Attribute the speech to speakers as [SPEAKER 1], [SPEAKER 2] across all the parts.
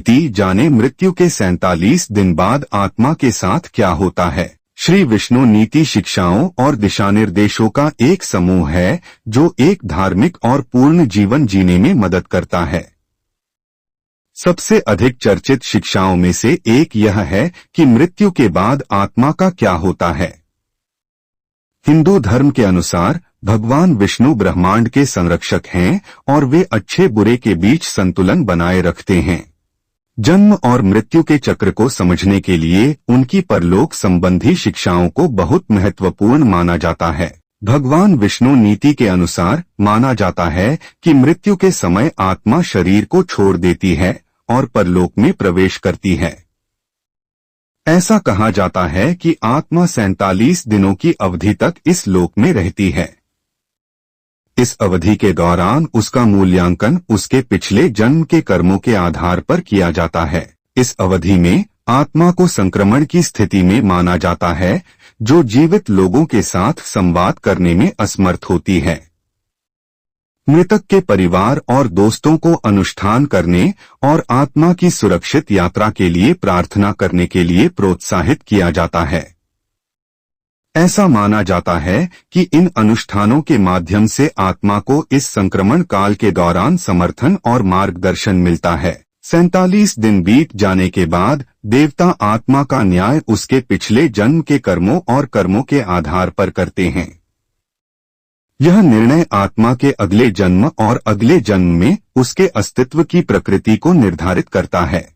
[SPEAKER 1] नीति जाने मृत्यु के 47 दिन बाद आत्मा के साथ क्या होता है। श्री विष्णु नीति शिक्षाओं और दिशानिर्देशों का एक समूह है जो एक धार्मिक और पूर्ण जीवन जीने में मदद करता है। सबसे अधिक चर्चित शिक्षाओं में से एक यह है कि मृत्यु के बाद आत्मा का क्या होता है। हिंदू धर्म के अनुसार भगवान विष्णु ब्रह्मांड के संरक्षक हैं और वे अच्छे बुरे के बीच संतुलन बनाए रखते हैं। जन्म और मृत्यु के चक्र को समझने के लिए उनकी परलोक संबंधी शिक्षाओं को बहुत महत्वपूर्ण माना जाता है। भगवान विष्णु नीति के अनुसार माना जाता है कि मृत्यु के समय आत्मा शरीर को छोड़ देती है और परलोक में प्रवेश करती है। ऐसा कहा जाता है कि आत्मा 47 दिनों की अवधि तक इस लोक में रहती है। इस अवधि के दौरान उसका मूल्यांकन उसके पिछले जन्म के कर्मों के आधार पर किया जाता है। इस अवधि में आत्मा को संक्रमण की स्थिति में माना जाता है, जो जीवित लोगों के साथ संवाद करने में असमर्थ होती है। मृतक के परिवार और दोस्तों को अनुष्ठान करने और आत्मा की सुरक्षित यात्रा के लिए प्रार्थना करने के लिए प्रोत्साहित किया जाता है। ऐसा माना जाता है कि इन अनुष्ठानों के माध्यम से आत्मा को इस संक्रमण काल के दौरान समर्थन और मार्गदर्शन मिलता है। 47 दिन बीत जाने के बाद देवता आत्मा का न्याय उसके पिछले जन्म के कर्मों और कर्मों के आधार पर करते हैं। यह निर्णय आत्मा के अगले जन्म और अगले जन्म में उसके अस्तित्व की प्रकृति को निर्धारित करता है।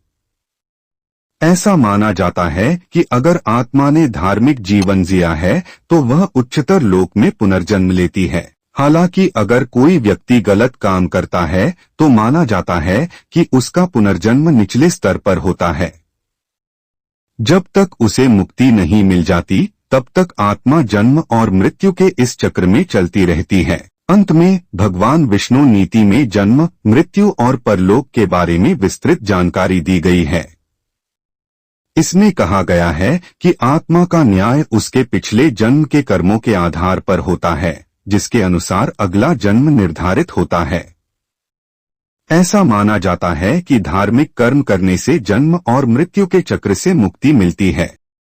[SPEAKER 1] ऐसा माना जाता है कि अगर आत्मा ने धार्मिक जीवन जिया है तो वह उच्चतर लोक में पुनर्जन्म लेती है। हालांकि अगर कोई व्यक्ति गलत काम करता है तो माना जाता है कि उसका पुनर्जन्म निचले स्तर पर होता है। जब तक उसे मुक्ति नहीं मिल जाती तब तक आत्मा जन्म और मृत्यु के इस चक्र में चलती रहती है। अंत में भगवान विष्णु नीति में जन्म, मृत्यु और परलोक के बारे में विस्तृत जानकारी दी गई है। इसमें कहा गया है कि आत्मा का न्याय उसके पिछले जन्म के कर्मों के आधार पर होता है, जिसके अनुसार अगला जन्म निर्धारित होता है। ऐसा माना जाता है कि धार्मिक कर्म करने से जन्म और मृत्यु के चक्र से मुक्ति मिलती है।